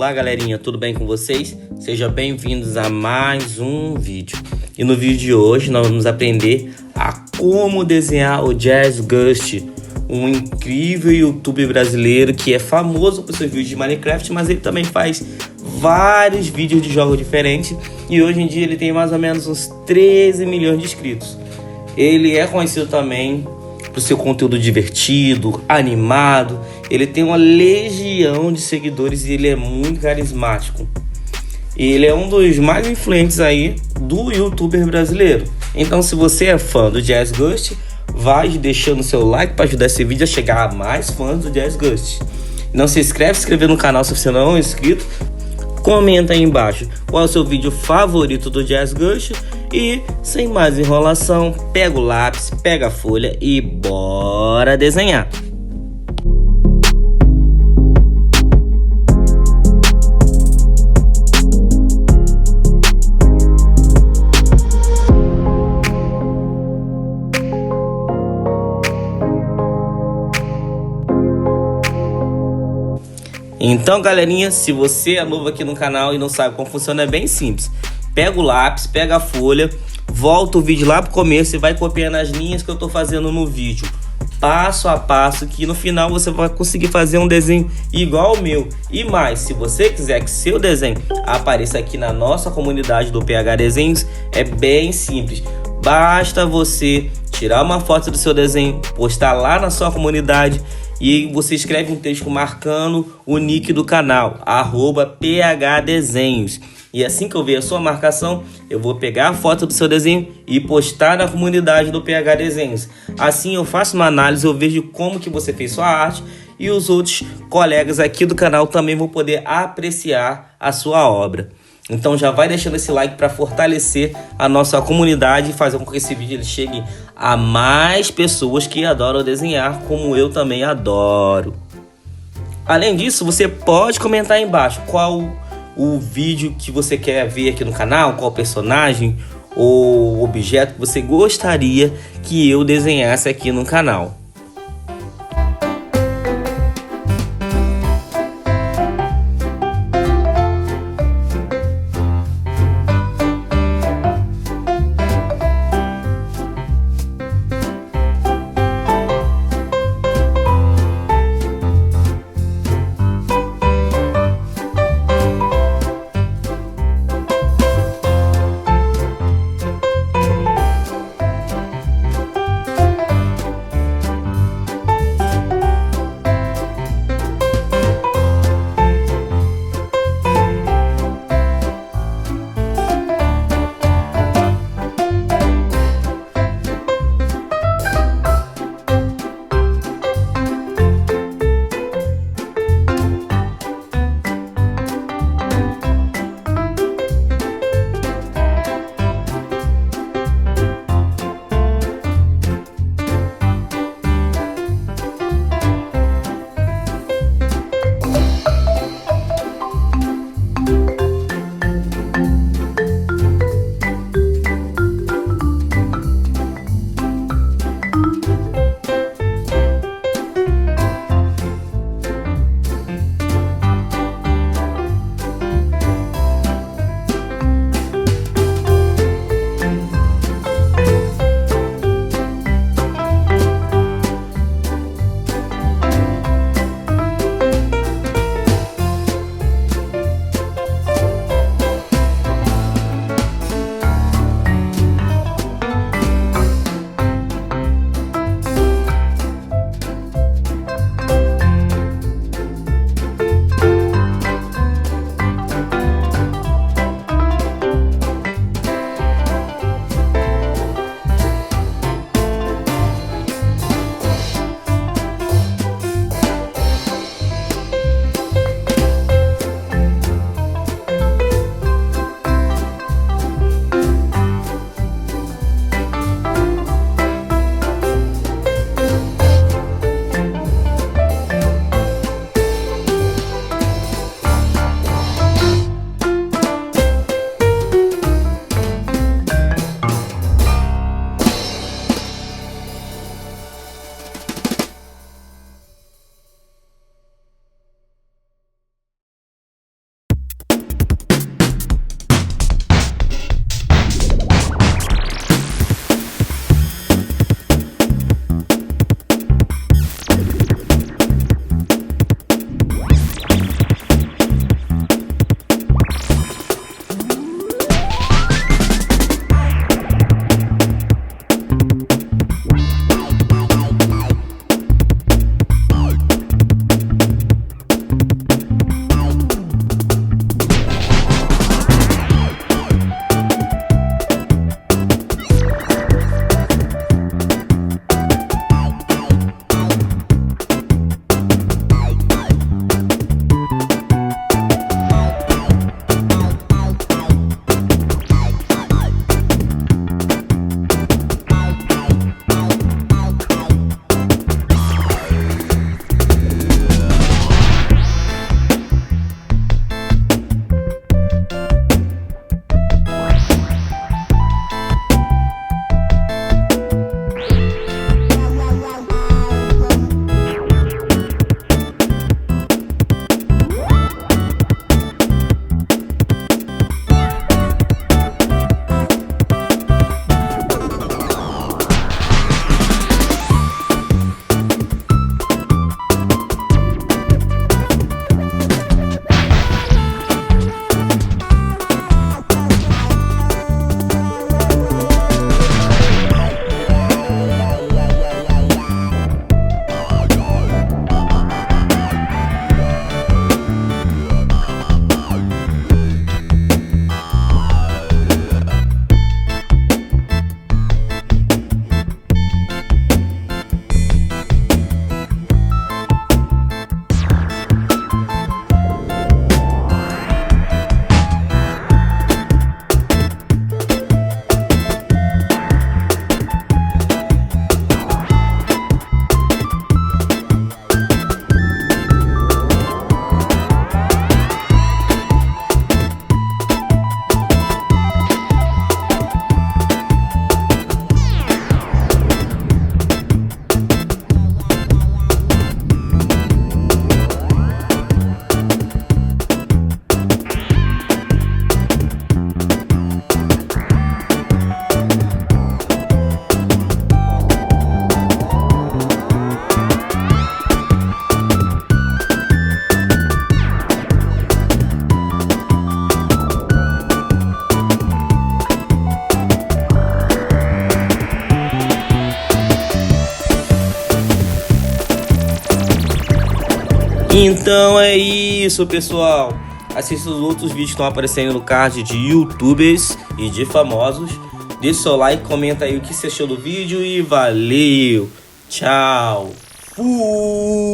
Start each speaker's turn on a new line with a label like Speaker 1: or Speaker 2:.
Speaker 1: Olá galerinha, tudo bem com vocês? Sejam bem-vindos a mais um vídeo. E no vídeo de hoje nós vamos aprender a como desenhar o Jazzghost, um incrível youtuber brasileiro que é famoso por seus vídeos de Minecraft, mas ele também faz vários vídeos de jogos diferentes e hoje em dia ele tem mais ou menos uns 13 milhões de inscritos. Ele é conhecido também por seu conteúdo divertido, animado. Ele tem uma legião de seguidores e ele é muito carismático. Ele é um dos mais influentes aí do youtuber brasileiro. Então, se você é fã do Jazzghost, vai deixando seu like para ajudar esse vídeo a chegar a mais fãs do Jazzghost. Não se inscreve no canal se você não é inscrito. Comenta aí embaixo qual é o seu vídeo favorito do Jazzghost. E sem mais enrolação, pega o lápis, pega a folha e bora desenhar. Então galerinha, se você é novo aqui no canal e não sabe como funciona, é bem simples. Pega o lápis, pega a folha, volta o vídeo lá pro começo e vai copiando as linhas que eu tô fazendo no vídeo, passo a passo, que no final você vai conseguir fazer um desenho igual ao meu. E mais, se você quiser que seu desenho apareça aqui na nossa comunidade do PH Desenhos, é bem simples. Basta você tirar uma foto do seu desenho, postar lá na sua comunidade e você escreve um texto marcando o nick do canal, @PHDesenhos. E assim que eu ver a sua marcação, eu vou pegar a foto do seu desenho e postar na comunidade do PH Desenhos. Assim eu faço uma análise, eu vejo como que você fez sua arte e os outros colegas aqui do canal também vão poder apreciar a sua obra. Então já vai deixando esse like para fortalecer a nossa comunidade e fazer com que esse vídeo ele chegue a mais pessoas que adoram desenhar, como eu também adoro. Além disso, você pode comentar aí embaixo qual o vídeo que você quer ver aqui no canal, qual personagem ou objeto que você gostaria que eu desenhasse aqui no canal. Então é isso, pessoal. Assista os outros vídeos que estão aparecendo no card de youtubers e de famosos. Deixe seu like, comenta aí o que você achou do vídeo e valeu. Tchau. Fui.